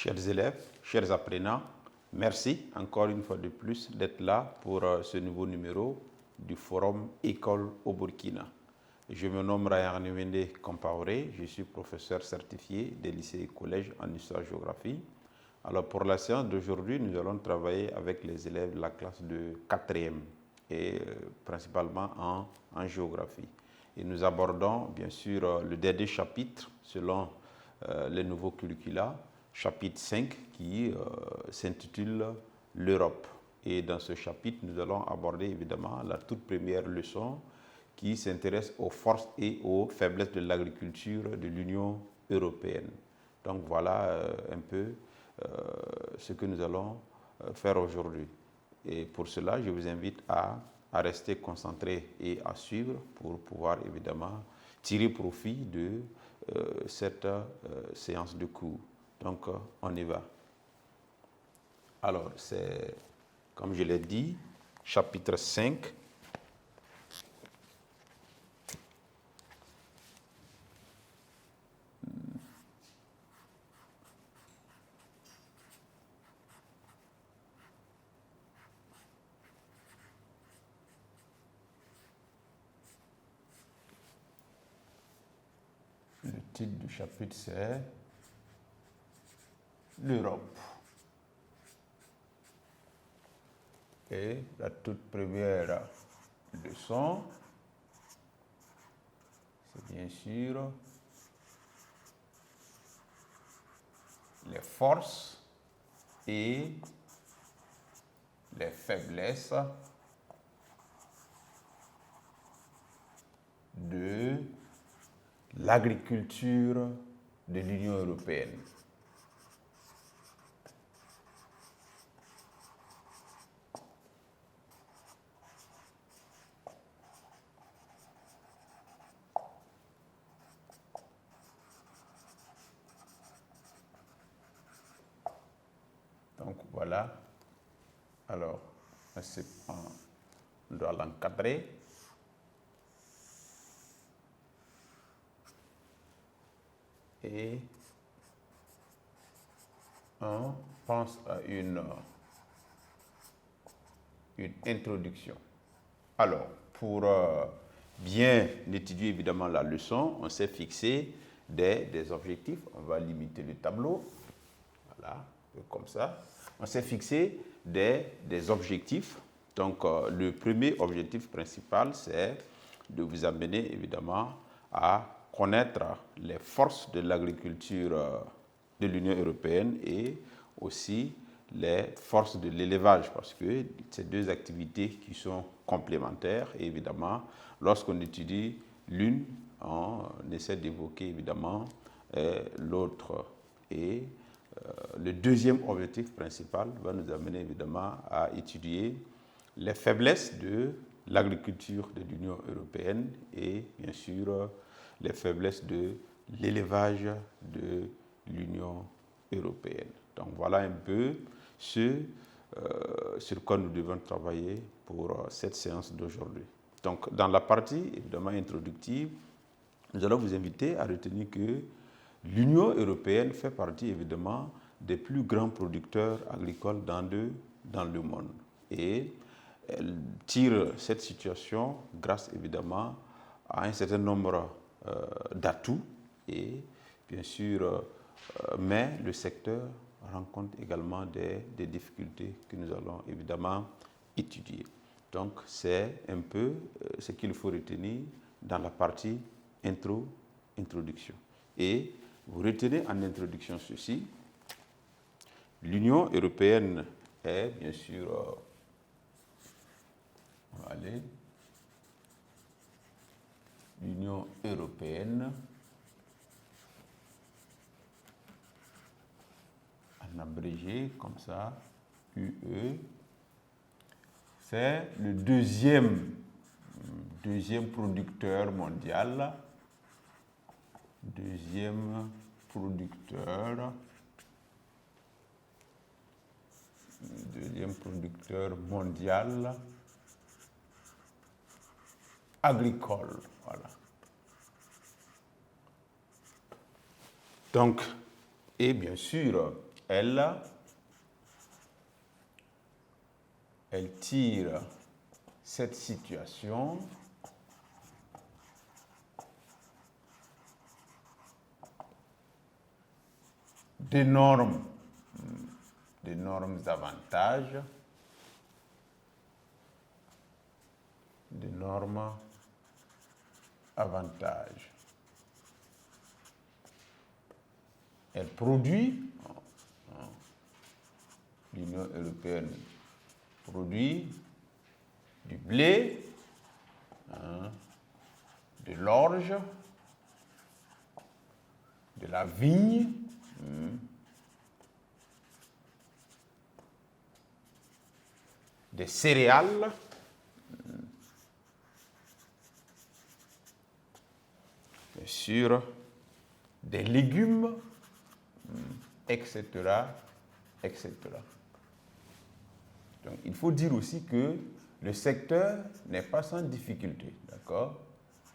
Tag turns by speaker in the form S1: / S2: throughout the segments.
S1: Chers élèves, chers apprenants, merci encore une fois de plus d'être là pour ce nouveau numéro du Forum École au Burkina. Je me nomme Ryan Nwende Compaoré, je suis professeur certifié des lycées et collèges en histoire-géographie. Alors pour la séance d'aujourd'hui, nous allons travailler avec les élèves de la classe de 4e et principalement en géographie. Et nous abordons bien sûr le dernier chapitre selon les nouveaux curricula, chapitre 5 qui s'intitule l'Europe. Et dans ce chapitre, nous allons aborder évidemment la toute première leçon qui s'intéresse aux forces et aux faiblesses de l'agriculture de l'Union européenne. Donc voilà un peu ce que nous allons faire aujourd'hui. Et pour cela, je vous invite à rester concentré et à suivre pour pouvoir évidemment tirer profit de cette séance de cours. Donc, on y va. Alors, c'est, comme je l'ai dit, chapitre 5. Le titre du chapitre, c'est l'Europe. Et la toute première leçon, c'est bien sûr les forces et les faiblesses de l'agriculture de l'Union européenne. Donc voilà, alors on doit l'encadrer. Et on pense à une introduction. Alors, pour bien étudier évidemment la leçon, on s'est fixé des objectifs. On va limiter le tableau. Voilà, comme ça. On s'est fixé des objectifs. Donc, le premier objectif principal, c'est de vous amener évidemment à connaître les forces de l'agriculture de l'Union européenne et aussi les forces de l'élevage, parce que c'est deux activités qui sont complémentaires. Et évidemment, lorsqu'on étudie l'une, on essaie d'évoquer évidemment l'autre. Et le deuxième objectif principal va nous amener évidemment à étudier les faiblesses de l'agriculture de l'Union européenne et bien sûr les faiblesses de l'élevage de l'Union européenne. Donc voilà un peu ce sur quoi nous devons travailler pour cette séance d'aujourd'hui. Donc dans la partie évidemment introductive, nous allons vous inviter à retenir que l'Union européenne fait partie évidemment des plus grands producteurs agricoles dans le monde. Et elle tire cette situation grâce évidemment à un certain nombre d'atouts et bien sûr, mais le secteur rencontre également des difficultés que nous allons évidemment étudier. Donc c'est un peu ce qu'il faut retenir dans la partie introduction. Et vous retenez en introduction ceci: l'Union européenne est bien sûr, l'Union européenne, en abrégé comme ça, UE, c'est le deuxième producteur mondial, deuxième producteur mondial agricole. Voilà. Donc, et bien sûr, elle tire cette situation d'énormes avantages, Elle produit, l'Union européenne produit du blé, de l'orge, de la vigne, des céréales, bien sûr, des légumes, etc., etc. Donc, il faut dire aussi que le secteur n'est pas sans difficulté, d'accord?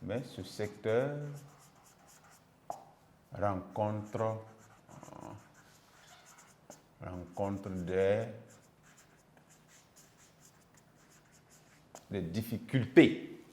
S1: Mais ce secteur rencontre des difficultés.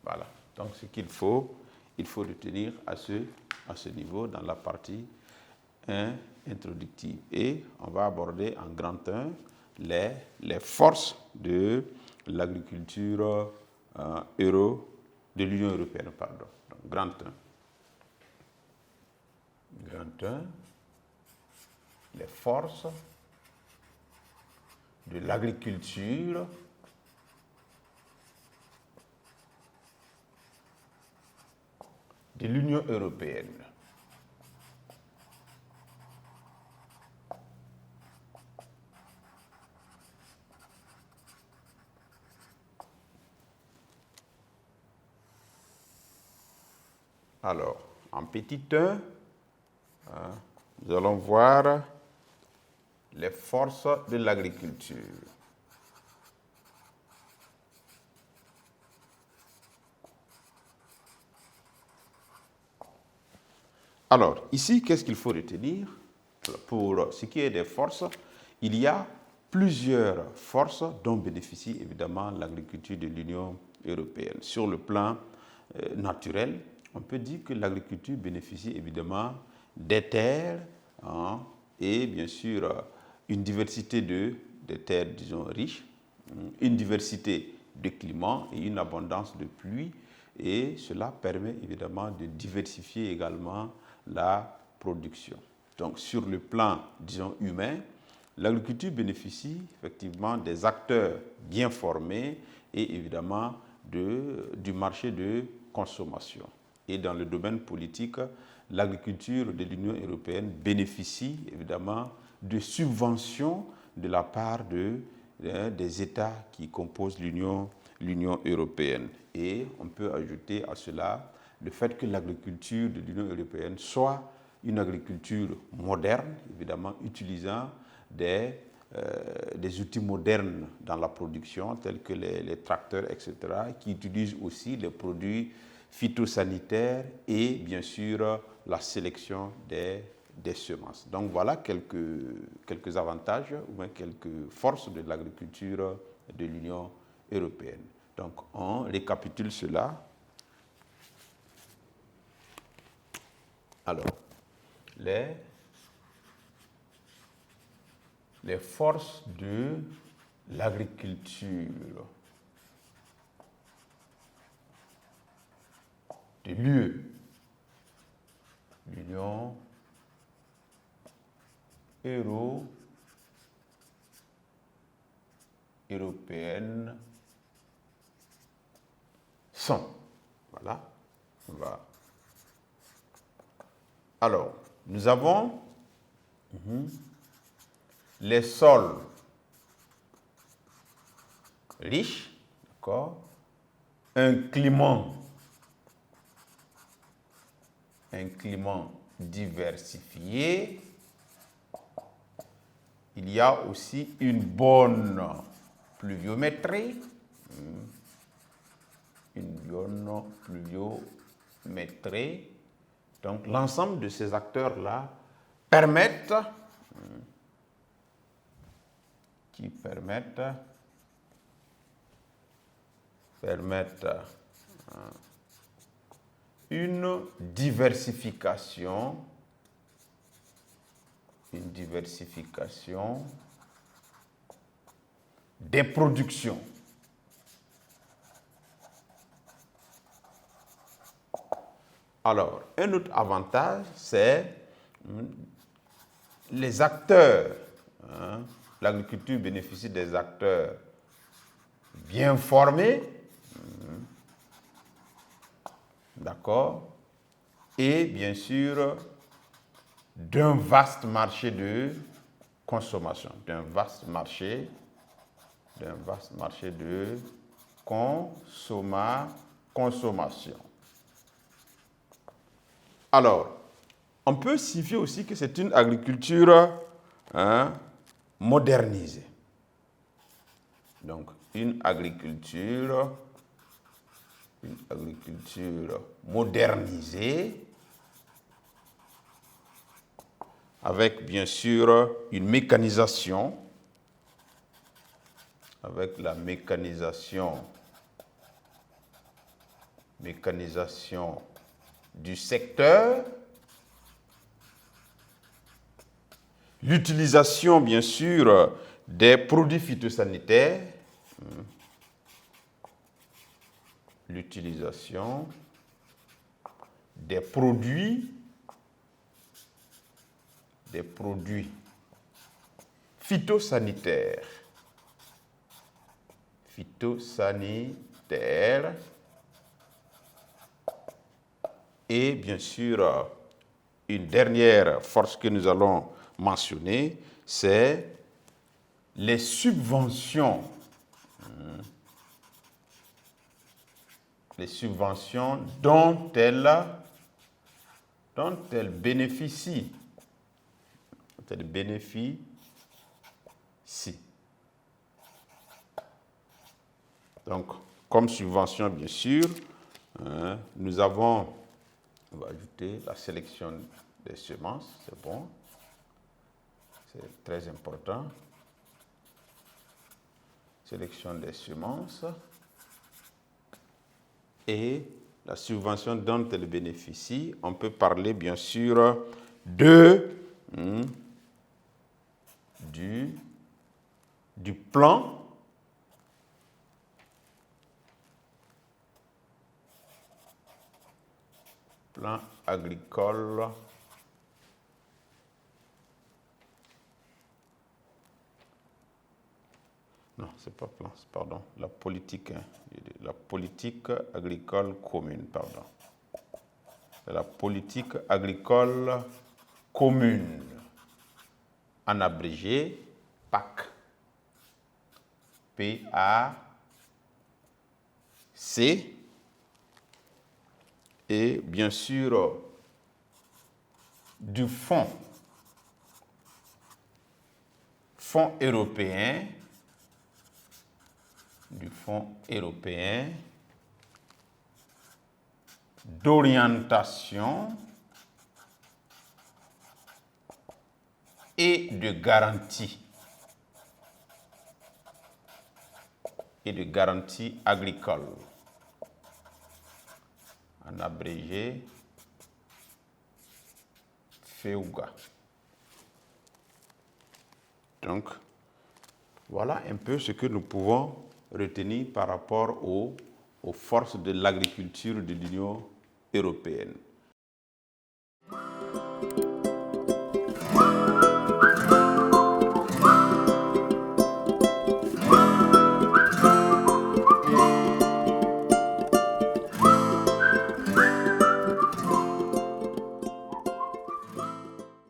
S1: Voilà. Donc, ce qu'il faut, il faut retenir à ce niveau dans la partie 1 introductive. Et on va aborder en grand 1 les forces de l'agriculture de l'Union européenne. Pardon. Donc, grand 1, les forces de l'agriculture de l'Union européenne. Alors, en petit 1, nous allons voir les forces de l'agriculture. Alors, ici, qu'est-ce qu'il faut retenir? Pour ce qui est des forces, il y a plusieurs forces dont bénéficie évidemment l'agriculture de l'Union européenne. Sur le plan naturel, on peut dire que l'agriculture bénéficie évidemment des terres et bien sûr une diversité de terres, disons, riches, une diversité de climats et une abondance de pluie. Et cela permet évidemment de diversifier également la production. Donc, sur le plan, disons, humain, l'agriculture bénéficie effectivement des acteurs bien formés et évidemment du marché de consommation. Et dans le domaine politique, l'agriculture de l'Union européenne bénéficie évidemment de subventions de la part des États qui composent l'Union européenne. Et on peut ajouter à cela le fait que l'agriculture de l'Union européenne soit une agriculture moderne, évidemment utilisant des outils modernes dans la production, tels que les tracteurs, etc., qui utilisent aussi les produits phytosanitaires et bien sûr la sélection des semences. Donc voilà quelques avantages ou bien quelques forces de l'agriculture de l'Union européenne. Donc on récapitule cela. Alors, les forces de l'agriculture de l'Union européenne sont. Voilà. Alors, nous avons les sols riches, d'accord, un climat diversifié. Il y a aussi une bonne pluviométrie, Donc l'ensemble de ces acteurs-là permettent une diversification des productions. Alors, un autre avantage, c'est les acteurs. L'agriculture bénéficie des acteurs bien formés, d'accord, et bien sûr d'un vaste marché de consommation, de consommation. Alors, on peut signifier aussi que c'est une agriculture modernisée. Donc, une agriculture modernisée avec bien sûr une mécanisation, avec la mécanisation du secteur, l'utilisation bien sûr des produits phytosanitaires, l'utilisation des produits phytosanitaires, et bien sûr une dernière force que nous allons mentionner, c'est les subventions. Les subventions dont elle bénéficie. Donc, comme subvention, bien sûr, nous avons, on va ajouter la sélection des semences, c'est bon, c'est très important. Sélection des semences et la subvention dont elle bénéficie. On peut parler, bien sûr, du plan agricole non, c'est pas plan, pardon, la politique agricole commune, pardon. C'est la politique agricole commune, en abrégé PAC. P-A-C. Et bien sûr, du fonds européen, d'orientation et de garantie agricole, en abrégé FEUGA. Donc, voilà un peu ce que nous pouvons retenir par rapport aux forces de l'agriculture de l'Union européenne.